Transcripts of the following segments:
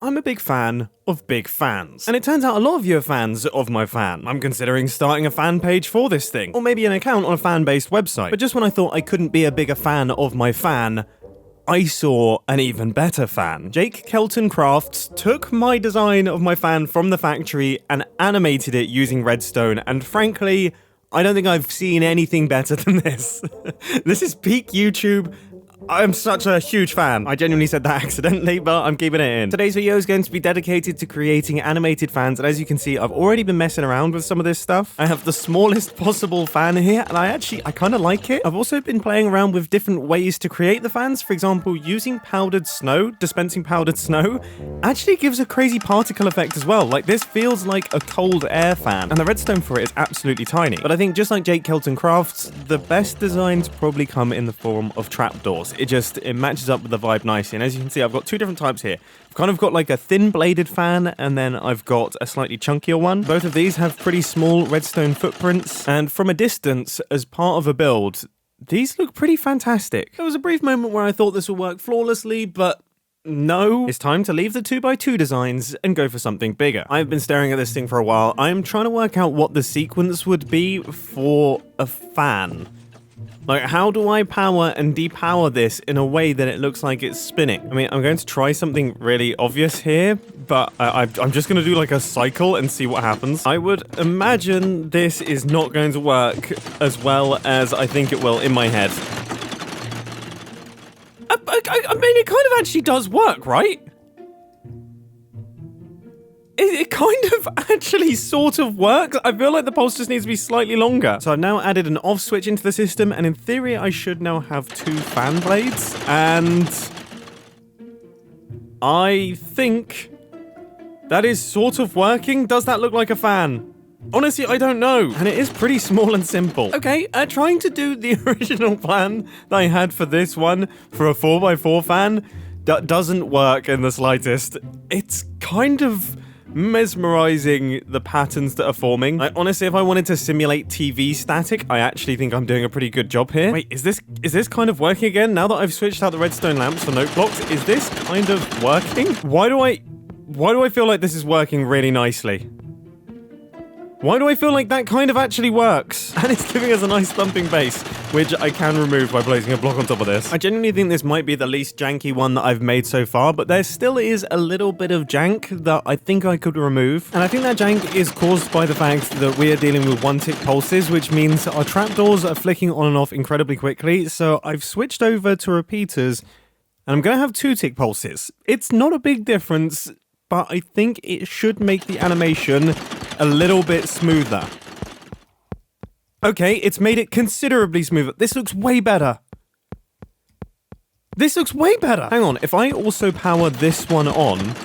I'm a big fan of big fans. And it turns out a lot of you are fans of my fan. I'm considering starting a fan page for this thing, or maybe an account on a fan-based website. But just when I thought I couldn't be a bigger fan of my fan, I saw an even better fan. Jake Kelton Crafts took my design of my fan from the factory and animated it using Redstone, and frankly, I don't think I've seen anything better than this. This is peak YouTube. I'm such a huge fan. I genuinely said that accidentally, but I'm keeping it in. Today's video is going to be dedicated to creating animated fans, and as you can see, I've already been messing around with some of this stuff. I have the smallest possible fan here, and I kind of like it. I've also been playing around with different ways to create the fans. For example, using powdered snow, dispensing powdered snow, actually gives a crazy particle effect as well. Like, this feels like a cold air fan, and the redstone for it is absolutely tiny. But I think just like Jake Kelton Crafts, the best designs probably come in the form of trapdoors. It matches up with the vibe nicely. And as you can see, I've got two different types here. I've kind of got like a thin bladed fan, and then I've got a slightly chunkier one. Both of these have pretty small redstone footprints, and from a distance, as part of a build, these look pretty fantastic. There was a brief moment where I thought this would work flawlessly, but no. It's time to leave the 2x2 designs and go for something bigger. I've been staring at this thing for a while. I'm trying to work out what the sequence would be for a fan. Like, how do I power and depower this in a way that it looks like it's spinning? I mean, I'm going to try something really obvious here, but I'm just going to do like a cycle and see what happens. I would imagine this is not going to work as well as I think it will in my head. I mean, it kind of actually does work, right? It kind of actually sort of works. I feel like the pulse just needs to be slightly longer. So I've now added an off switch into the system, and in theory I should now have 2 fan blades. And I think that is sort of working. Does that look like a fan? Honestly, I don't know. And it is pretty small and simple. Okay, trying to do the original plan that I had for this one, for a 4x4 fan, that doesn't work in the slightest. It's kind of mesmerizing, the patterns that are forming. Like, honestly, if I wanted to simulate TV static, I actually think I'm doing a pretty good job here. Wait, is this kind of working again? Now that I've switched out the redstone lamps for note blocks, is this kind of working? Why do I feel like this is working really nicely? Why do I feel like that kind of actually works? And it's giving us a nice thumping bass, which I can remove by placing a block on top of this. I genuinely think this might be the least janky one that I've made so far, but there still is a little bit of jank that I think I could remove. And I think that jank is caused by the fact that we are dealing with 1-tick pulses, which means our trapdoors are flicking on and off incredibly quickly. So I've switched over to repeaters, and I'm going to have 2-tick pulses. It's not a big difference, but I think it should make the animation a little bit smoother. Okay, it's made it considerably smoother. This looks way better. This looks way better. Hang on, if I also power this one on...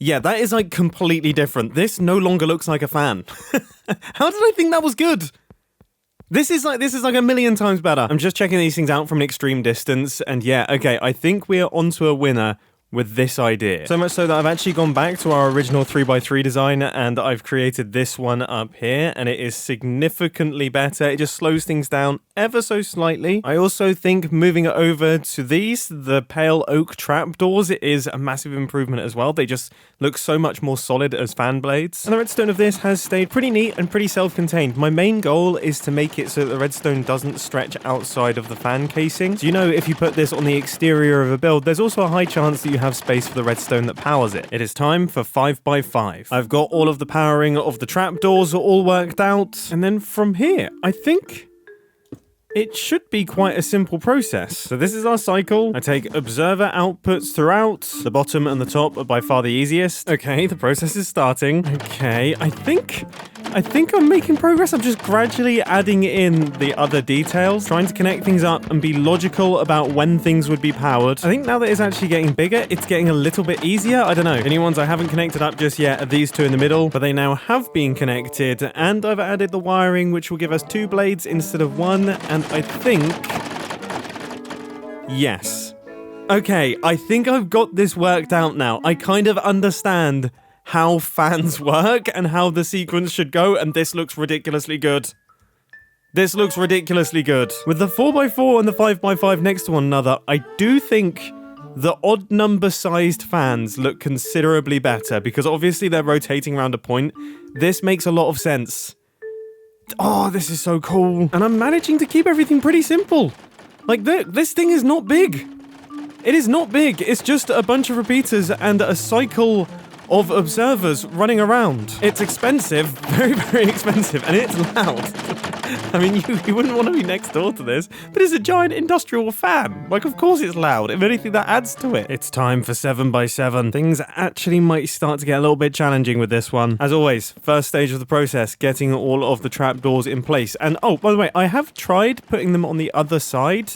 Yeah, that is like completely different. This no longer looks like a fan. How did I think that was good? This is like a million times better. I'm just checking these things out from an extreme distance, and yeah, okay, I think we are onto a winner with this idea. So much so that I've actually gone back to our original 3x3 design, and I've created this one up here, and it is significantly better. It just slows things down ever so slightly. I also think moving it over to these, the pale oak trapdoors, it is a massive improvement as well. They just look so much more solid as fan blades. And the redstone of this has stayed pretty neat and pretty self-contained. My main goal is to make it so that the redstone doesn't stretch outside of the fan casing. So you know, if you put this on the exterior of a build, there's also a high chance that you have space for the redstone that powers it. It is time for 5x5. I've got all of the powering of the trapdoors all worked out, and then from here, I think it should be quite a simple process. So this is our cycle. I take observer outputs throughout. The bottom and the top are by far the easiest. Okay, the process is starting. Okay, I think I'm making progress. I'm just gradually adding in the other details, trying to connect things up and be logical about when things would be powered. I think now that it's actually getting bigger, it's getting a little bit easier. I don't know. The only ones I haven't connected up just yet are these 2 in the middle, but they now have been connected, and I've added the wiring, which will give us 2 blades instead of 1, and I think... yes. Okay, I think I've got this worked out now. I kind of understand how fans work and how the sequence should go, and this looks ridiculously good. This looks ridiculously good. With the 4x4 and the 5x5 next to one another, I do think the odd number sized fans look considerably better because obviously they're rotating around a point. This makes a lot of sense. Oh, this is so cool. And I'm managing to keep everything pretty simple. Like, this thing is not big. It is not big. It's just a bunch of repeaters and a cycle of observers running around. It's expensive, very, very expensive, and it's loud. I mean, you wouldn't want to be next door to this, but it's a giant industrial fan. Like, of course it's loud. If anything, that adds to it. It's time for 7x7. Things actually might start to get a little bit challenging with this one. As always, first stage of the process, getting all of the trapdoors in place. And, oh, by the way, I have tried putting them on the other side.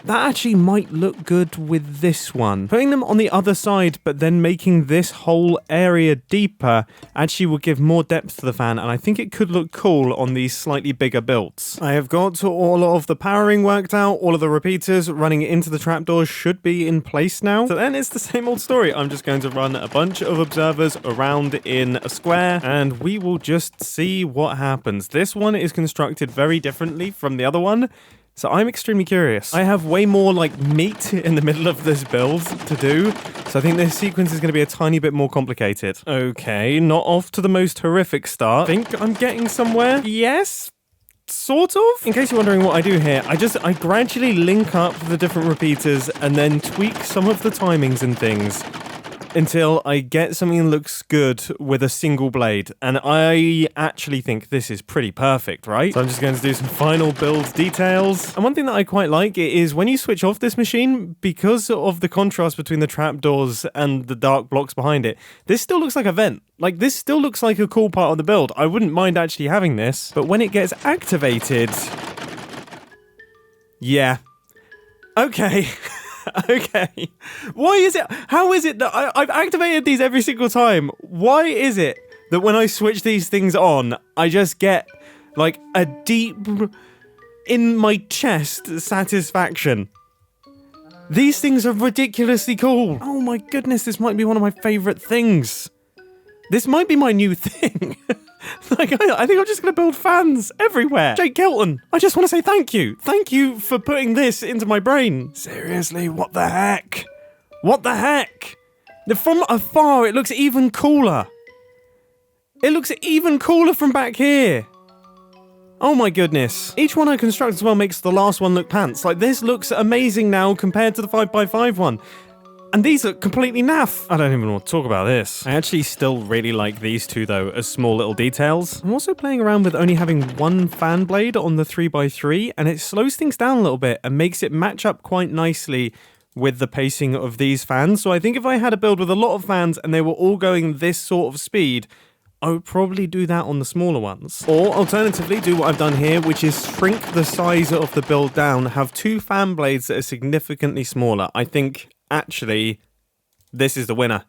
That actually might look good with this one. Putting them on the other side, but then making this whole area deeper actually will give more depth to the fan, and I think it could look cool on these slightly bigger builds. I have got all of the powering worked out, all of the repeaters running into the trapdoors should be in place now. So then it's the same old story. I'm just going to run a bunch of observers around in a square, and we will just see what happens. This one is constructed very differently from the other one. So I'm extremely curious. I have way more, like, meat in the middle of this build to do, so I think this sequence is going to be a tiny bit more complicated. Okay, not off to the most horrific start. Think I'm getting somewhere? Yes? Sort of? In case you're wondering what I do here, I gradually link up the different repeaters and then tweak some of the timings and things until I get something that looks good with a single blade. And I actually think this is pretty perfect, right? So I'm just going to do some final build details. And one thing that I quite like is when you switch off this machine, because of the contrast between the trapdoors and the dark blocks behind it, this still looks like a vent. Like, this still looks like a cool part of the build. I wouldn't mind actually having this. But when it gets activated... yeah. Okay. Okay. Why is it? How is it that I've activated these every single time? Why is it that when I switch these things on, I just get, like, a deep, in my chest satisfaction? These things are ridiculously cool. Oh my goodness, this might be one of my favorite things. This might be my new thing. Like, I think I'm just going to build fans everywhere. Jake Kelton, I just want to say thank you. Thank you for putting this into my brain. Seriously, what the heck? What the heck? From afar, it looks even cooler. It looks even cooler from back here. Oh my goodness. Each one I construct as well makes the last one look pants. Like, this looks amazing now compared to the 5x5 one. And these are completely naff. I don't even want to talk about this. I actually still really like these two, though, as small little details. I'm also playing around with only having one fan blade on the 3x3, and it slows things down a little bit and makes it match up quite nicely with the pacing of these fans. So I think if I had a build with a lot of fans and they were all going this sort of speed, I would probably do that on the smaller ones. Or alternatively, do what I've done here, which is shrink the size of the build down, have two fan blades that are significantly smaller. I think... actually, this is the winner.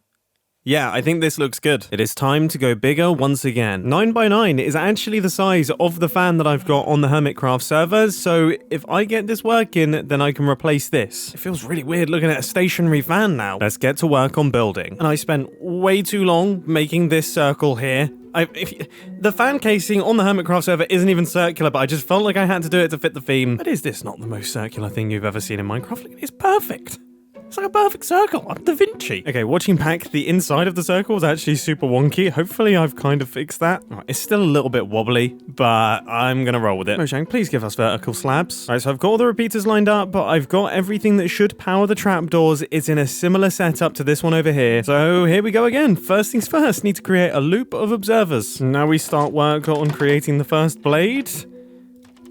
Yeah, I think this looks good. It is time to go bigger once again. 9x9 is actually the size of the fan that I've got on the Hermitcraft server, so if I get this working, then I can replace this. It feels really weird looking at a stationary fan now. Let's get to work on building. And I spent way too long making this circle here. The fan casing on the Hermitcraft server isn't even circular, but I just felt like I had to do it to fit the theme. But is this not the most circular thing you've ever seen in Minecraft? It's perfect. It's like a perfect circle. I'm Da Vinci. Okay, watching back, the inside of the circle was actually super wonky. Hopefully I've kind of fixed that. Right, it's still a little bit wobbly, but I'm gonna roll with it. Mojang, please give us vertical slabs. All right, so I've got all the repeaters lined up, but I've got everything that should power the trapdoors. It's in a similar setup to this one over here. So here we go again. First things first, need to create a loop of observers. Now we start work on creating the first blade.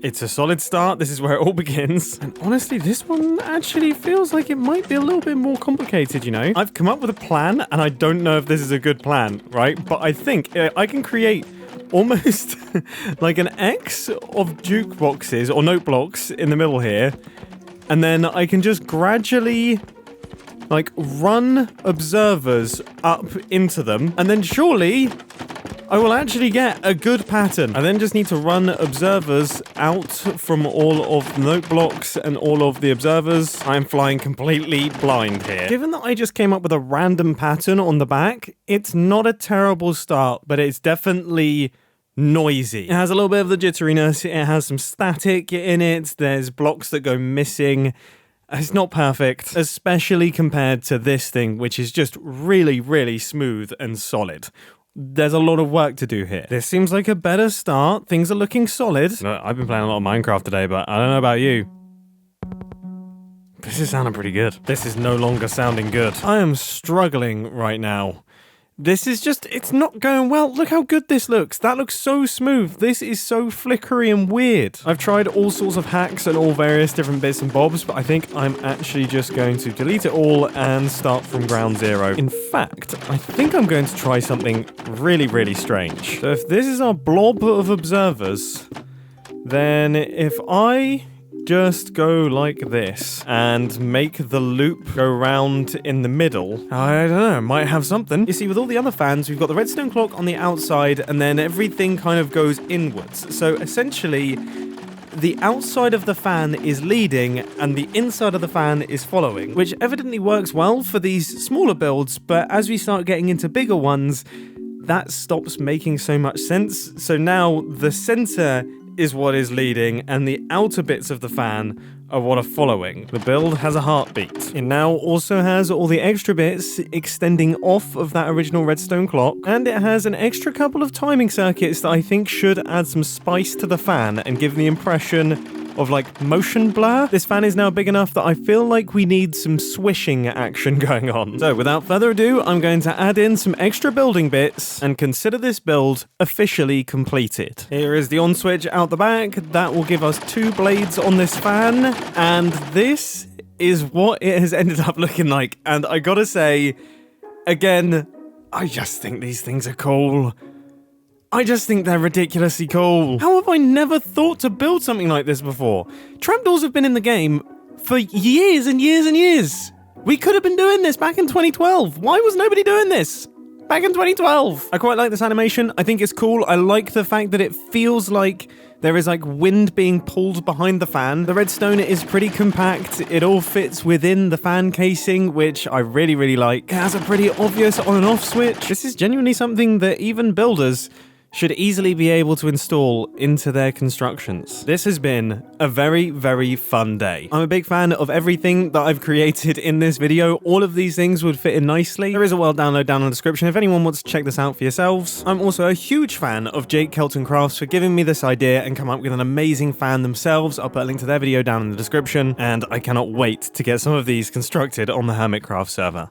It's a solid start. This is where it all begins. And honestly, this one actually feels like it might be a little bit more complicated, you know? I've come up with a plan, and I don't know if this is a good plan, right? But I think I can create almost like an X of jukeboxes or note blocks in the middle here. And then I can just gradually, like, run observers up into them. And then surely I will actually get a good pattern. I then just need to run observers out from all of the note blocks and all of the observers. I'm flying completely blind here. Given that I just came up with a random pattern on the back, it's not a terrible start, but it's definitely noisy. It has a little bit of the jitteriness. It has some static in it. There's blocks that go missing. It's not perfect, especially compared to this thing, which is just really, really smooth and solid. There's a lot of work to do here. This seems like a better start. Things are looking solid. I've been playing a lot of Minecraft today, but I don't know about you. This is sounding pretty good. This is no longer sounding good. I am struggling right now. This is just, it's not going well. Look how good this looks. That looks so smooth. This is so flickery and weird. I've tried all sorts of hacks and all various different bits and bobs, but I think I'm actually just going to delete it all and start from ground zero. In fact, I think I'm going to try something really, really strange. So if this is our blob of observers, then if I just go like this and make the loop go round in the middle, I don't know, might have something. You see, with all the other fans, we've got the redstone clock on the outside and then everything kind of goes inwards. So essentially, the outside of the fan is leading and the inside of the fan is following, which evidently works well for these smaller builds, but as we start getting into bigger ones, that stops making so much sense. So now the center is what is leading, and the outer bits of the fan are what are following. The build has a heartbeat. It now also has all the extra bits extending off of that original redstone clock, and it has an extra couple of timing circuits that I think should add some spice to the fan and give the impression of like motion blur. This fan is now big enough that I feel like we need some swishing action going on. So without further ado, I'm going to add in some extra building bits and consider this build officially completed. Here is the on switch out the back. That will give us 2 blades on this fan, and this is what it has ended up looking like. And I gotta say, again, I just think these things are cool. I just think they're ridiculously cool. How have I never thought to build something like this before? Trapdoors have been in the game for years and years and years. We could have been doing this back in 2012. Why was nobody doing this back in 2012? I quite like this animation. I think it's cool. I like the fact that it feels like there is like wind being pulled behind the fan. The redstone is pretty compact. It all fits within the fan casing, which I really, really like. It has a pretty obvious on and off switch. This is genuinely something that even builders should easily be able to install into their constructions. This has been a very, very fun day. I'm a big fan of everything that I've created in this video. All of these things would fit in nicely. There is a world download down in the description if anyone wants to check this out for yourselves. I'm also a huge fan of Jake Kelton Crafts for giving me this idea and come up with an amazing fan themselves. I'll put a link to their video down in the description, and I cannot wait to get some of these constructed on the Hermitcraft server.